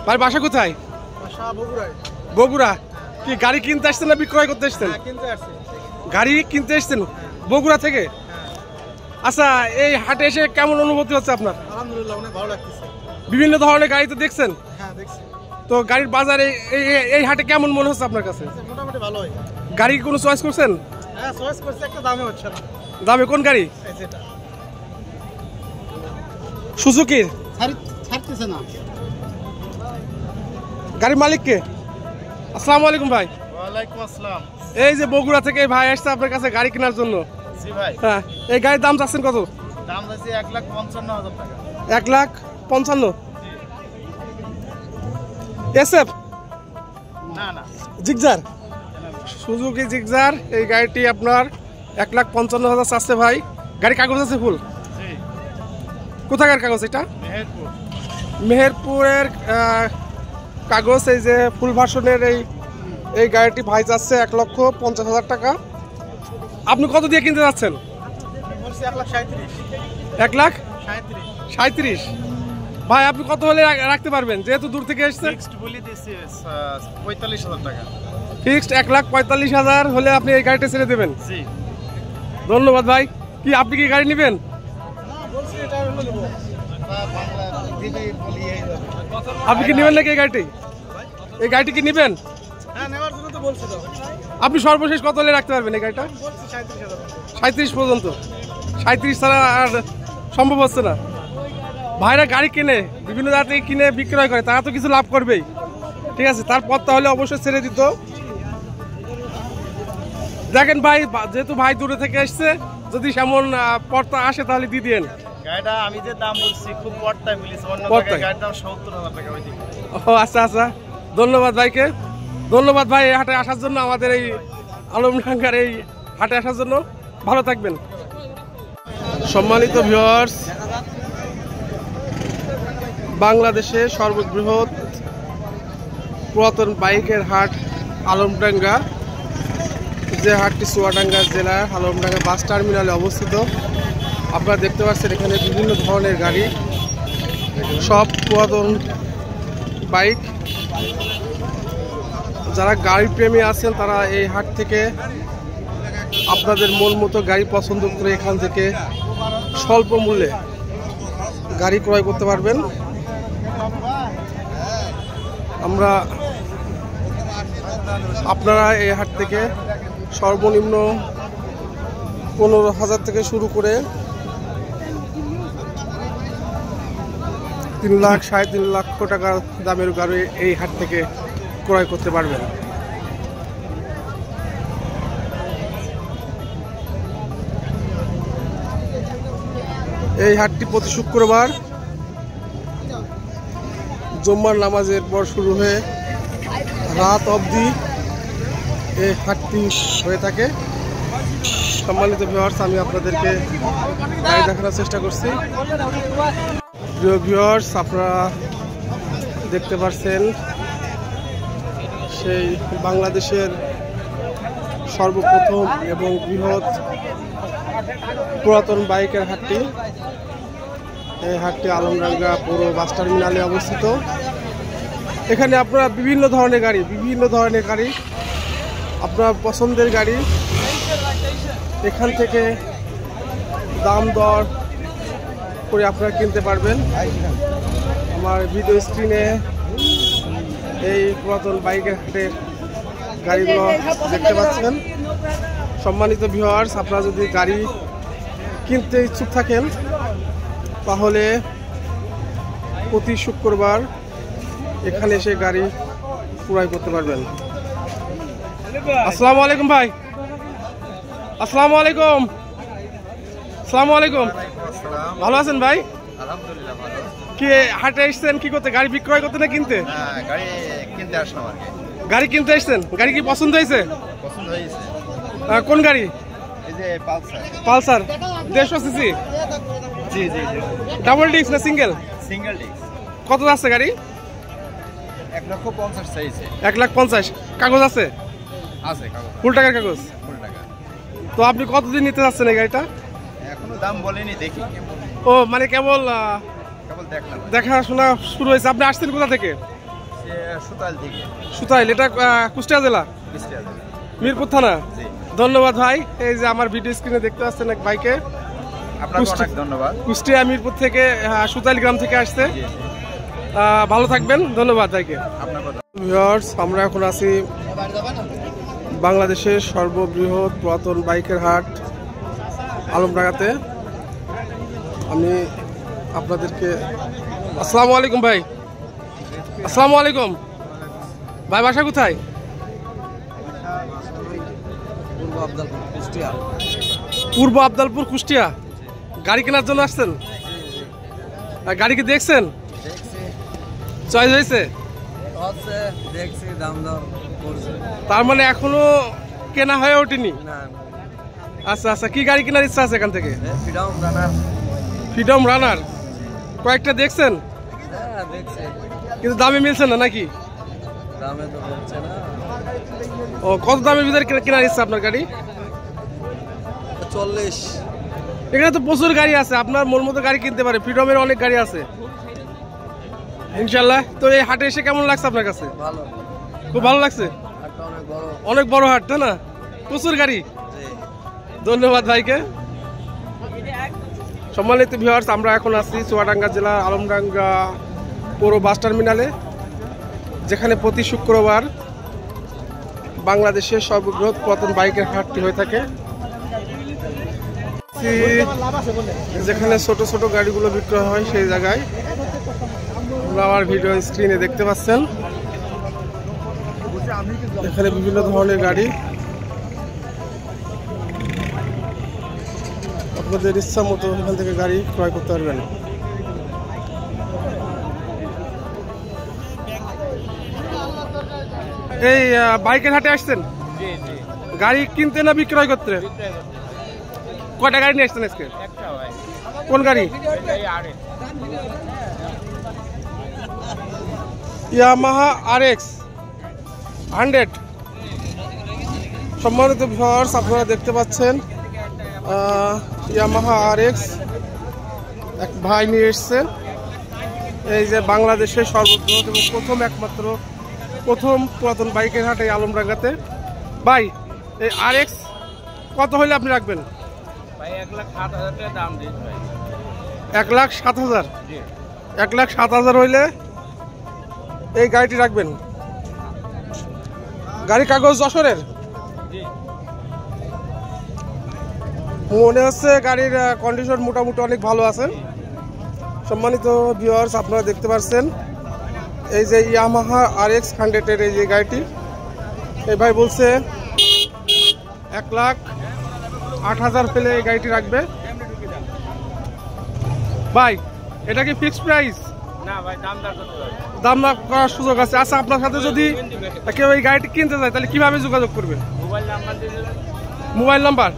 ভাই বাসা কোথায়? বগুড়া। কি গাড়ি কিনতে আসছেন না বিক্রয় করতে আসছেন? গাড়ি কিনতে আসছেন বগুড়া থেকে। আচ্ছা, এই হাটে এসে কেমন অনুভূতি হচ্ছে আপনার? আলহামদুলিল্লাহ, অনেক ভালো লাগতেছে। বিভিন্ন ধরনের গাড়ি তো দেখছেন? হ্যাঁ, দেখছি। তো গাড়ির বাজারে এই হাটে কেমন মনে হচ্ছে আপনার কাছে? মোটামুটি ভালোই। গাড়ি কোনো চয়েস করছেন? হ্যাঁ, চয়েস করছি, একটা দামে হচ্ছে না। দামে কোন গাড়ি? সুজুকির। ছাড়তেছে না। গাড়ির মালিক কে? আসসালামু আলাইকুম ভাই। ওয়ালাইকুম আসসালাম। এই যে বগুড়া থেকে ভাই আসছে আপনার কাছে গাড়ি কেনার জন্য। জি ভাই। হ্যাঁ, এই গাড়ির দাম চাচ্ছেন কত? দাম আছে 1,55,000 টাকা। 1,55,000। এসএফ না না, জিগজার, সুজুকি জিগজার। এই গাড়িটি আপনার 1,55,000 চাচ্ছে ভাই। গাড়ি কাগজ আছে ফুল? জি। কোথাকার কাগজ এটা? মেহেরপুর। মেহেরপুরের কাগজ। এই যে ফুল ভার্সনের এই গাড়িটি ভাই চাচ্ছে 1,50,000 টাকা। আপনি কত দিয়ে কিনতে যাচ্ছেন? বলছি 1,37,000। 1,37,000। ভাই আপনি কত হলে রাখতে পারবেন, যেহেতু দূর থেকে এসেছেন? ফিক্সড বলি দিছি 45,000 টাকা। ফিক্সড 1,45,000 হলে আপনি এই গাড়িটা ছেড়ে দেবেন? জি। ধন্যবাদ ভাই। কি আপনি কি গাড়ি নেবেন? বলছি এটা হলো দেব। বাংলা দিবি বলি এই যাবে। আপনি কি নেবেন নাকি এই গাড়িটি? এই গাড়িটি কি নেবেন? হ্যাঁ, নেওয়ার জন্য তো বলছি তো। আপনি সর্বশেষ কত হলে রাখতে পারবেন এই গাড়িটা? বলছি 37,000। 37 পর্যন্ত। 37 ছাড়া আর সম্ভব হচ্ছে না। ভাইরা গাড়ি কিনে বিভিন্ন জায়গা থেকে কিনে বিক্রয় করে, তারা তো কিছু লাভ করবেই। ঠিক আছে, তারপর তাহলে অবশ্যই ছেড়ে দিত। দেখেন ভাই, যেহেতু ভাই দূরে থেকে এসছে, যদি সেমন পর্তা আসে তাহলে দিয়ে দিন। গাড়িটা আমি যে দাম বলছি খুব পড়তায় বলিস, অন্য পড়তায়? গাড়ির দাম 70,000 টাকা ওইদিকে। ও আচ্ছা আচ্ছা, ধন্যবাদ ভাইকে। ধন্যবাদ ভাই এই হাটে আসার জন্য, আমাদের এই আলমডাঙ্গার এই হাটে আসার জন্য। ভালো থাকবেন। সম্মানিত ভিউয়ার্স, বাংলাদেশের সর্ববৃহৎ পুরাতন বাইকের হাট আলমডাঙ্গা, যে হাটটি চুয়াডাঙ্গা জেলার আলমডাঙ্গা বাস টার্মিনালে অবস্থিত। আপনারা দেখতে পাচ্ছেন এখানে বিভিন্ন ধরনের গাড়ি, সব পুরাতন বাইক। যারা গাড়ি প্রেমী আছেন তারা এই হাট থেকে আপনাদের মন মতো গাড়ি পছন্দ করে এখান থেকে স্বল্প মূল্যে গাড়ি ক্রয় করতে পারবেন। আপনারা এই হাট থেকে সর্বনিম্ন 15,000 থেকে শুরু করে 3 লাখ 3.5 লক্ষ টাকার দামের গাড়ি এই হাট থেকে ক্রয় করতে পারবেন। এই হাটটি প্রতি শুক্রবার জুম্মার নামাজের পর শুরু হয়ে রাত অবধি এই হাটটি হয়ে থাকে। সম্মানিত ভিউয়ার্স, আমি আপনাদেরকে গাড়ি দেখানোর চেষ্টা করছি। প্রিয় ভিউয়ার্স, আপনারা দেখতে পাচ্ছেন সেই বাংলাদেশের সর্বপ্রথম এবং বৃহৎ পুরাতন বাইকের হাটটি। এই হাটটি আলমডাঙ্গা পৌর বাস টার্মিনালে অবস্থিত। এখানে আপনারা বিভিন্ন ধরনের গাড়ি, আপনার পছন্দের গাড়ি এখান থেকে দাম দর করে আপনারা কিনতে পারবেন। আমার ভিডিও স্ক্রিনে এই পুরাতন বাইকের হাটের গাড়িগুলো দেখতে পাচ্ছেন। সম্মানিত ভিউয়ার্স, আপনারা যদি গাড়ি কিনতে ইচ্ছুক থাকেন তাহলে প্রতি শুক্রবার এখানে এসে গাড়ি ক্রয় করতে পারবেন। আসসালামু আলাইকুম ভাই। আসসালামু আলাইকুম। আসসালামু আলাইকুম। ভালো আছেন ভাই? আলহামদুলিল্লাহ ভালো। কি হাটে এসেছেন কি করতে? গাড়ি বিক্রয় করতে না কিনতে? হ্যাঁ, গাড়ি কিনতে আসলাম আর কি। গাড়ি কিনতে এসেছেন? গাড়ি কি পছন্দ হয়েছে? পছন্দ হয়েছে। কোন গাড়ি? এই যে পালসার। Pulsar 150 CC? জি জি জি। ডাবল ডিস্ক না সিঙ্গেল? Single disc. কত যাচ্ছে গাড়ি? 1,50,000 চাইছে। 1,50,000। কাগজ আছে? আছে কাগজ। ফুল টাকার কাগজ? ফুল টাকা। তো আপনি কতদিন নিতে যাচ্ছেন এই গাড়িটা? এখনো দাম বলেনি, দেখি। ও মানে কেবল দেখলাম। দেখাশোনা শুরু হয়েছে। আপনি আসছেন কোথা থেকে? সুতাল থেকে। সুতাইল, এটা কুষ্টিয়া জেলা, মিরপুর থানা। ধন্যবাদ ভাই। এই যে আমার ভিডিও স্ক্রিনে দেখতে পাচ্ছেন এক ভাইকে, আপনাকে অনেক ধন্যবাদ। কুষ্টিয়া মিরপুর থেকে সুতাইল গ্রাম থেকে আসছে। ভালো থাকবেন, ধন্যবাদ ভাইকে। ভিউয়ার্স, আমরা এখন আছি বাংলাদেশের সর্ববৃহৎ পুরাতন বাইকের হাট আলমডাঙ্গাতে। আমি আপনাদেরকে আসসালামু আলাইকুম ভাই। আসসালামু আলাইকুম ভাই, বাসা কোথায়? পূর্ব আবদালপুর, কুষ্টিয়া। গাড়ি কেনার জন্য আসছেন? গাড়ি কি দেখছেন? চয়েস হয়েছে? তার মানে এখনো কেনা হয়ে ওঠেনি? আচ্ছা আচ্ছা, কি গাড়ি কেনার ইচ্ছা আছে এখান থেকে? ফ্রিডম রানার কয়েকটা দেখছেন? কিন্তু দামে মিলছে না নাকি? ও, কত দামের ভিতরে কেনার ইচ্ছা আপনার গাড়ি? 40। এখানে তো প্রচুর গাড়ি আছে, আপনার মন মতো গাড়ি কিনতে পারে। ফ্রিডমের অনেক গাড়ি আছে ইনশাল্লাহ। তো এই হাটে এসে কেমন লাগছে আপনার কাছে? ভালো, খুব ভালো লাগছে। অনেক বড় হাট, তাই না? প্রচুর গাড়ি। ধন্যবাদ ভাইকে। সম্মানিত ভিউয়ার্স, আমরা এখন আছি চুয়াডাঙ্গা জেলা আলমডাঙ্গা পৌর বাস টার্মিনালে, যেখানে প্রতি শুক্রবার বাংলাদেশের সর্ববৃহৎ পুরাতন বাইকের হাটটি হয়ে থাকে, যেখানে ছোট ছোট গাড়িগুলো বিক্রয় হয়। সেই জায়গায় আমার ভিডিও স্ক্রিনে দেখতে পাচ্ছেন, এখানে বিভিন্ন ধরনের গাড়ি আপনাদের ইচ্ছা মতো এখান থেকে গাড়ি ক্রয় করতে পারবেন। এই বাইকের হাটে আসছেন গাড়ি কিনতে না বিক্রয় করতে? কয়টা গাড়ি নিয়ে আসছেন আজকে? কোন গাড়ি? Yamaha RX 100। সম্মানিত ভিউয়ার্স, আপনারা দেখতে পাচ্ছেন ইয়ামাহা RX এক ভাই নিয়ে এসছে। এই যে বাংলাদেশের সর্ববৃহৎ এবং প্রথম পুরাতন বাইকের হাট এই আলমডাঙ্গাতে। ভাই, এই RX কত হইলে আপনি রাখবেন? 1,07,000 টাকা দাম দিন ভাই। 1,07,000? 1,07,000 হইলে এই গাড়িটি রাখবেন। গাড়ি কাগজ যশোরের? মনে হচ্ছে গাড়ির কন্ডিশন মোটামুটি অনেক ভালো আছে। সম্মানিত ভিউয়ার্স, আপনারা দেখতে পাচ্ছেন এই যে ইয়ামাহা RX 100 এই যে গাড়িটি, এই ভাই বলছে 1,08,000 পেলে এই গাড়িটি রাখবে। ভাই, এটা কি ফিক্সড প্রাইস? না ভাই, দাম না করার সুযোগ আছে। আচ্ছা, আপনার সাথে যদি কেউ এই গাড়িটি কিনতে চায় তাহলে কিভাবে যোগাযোগ করবে? মোবাইল নাম্বার দিয়ে দেবেন। Mobile number?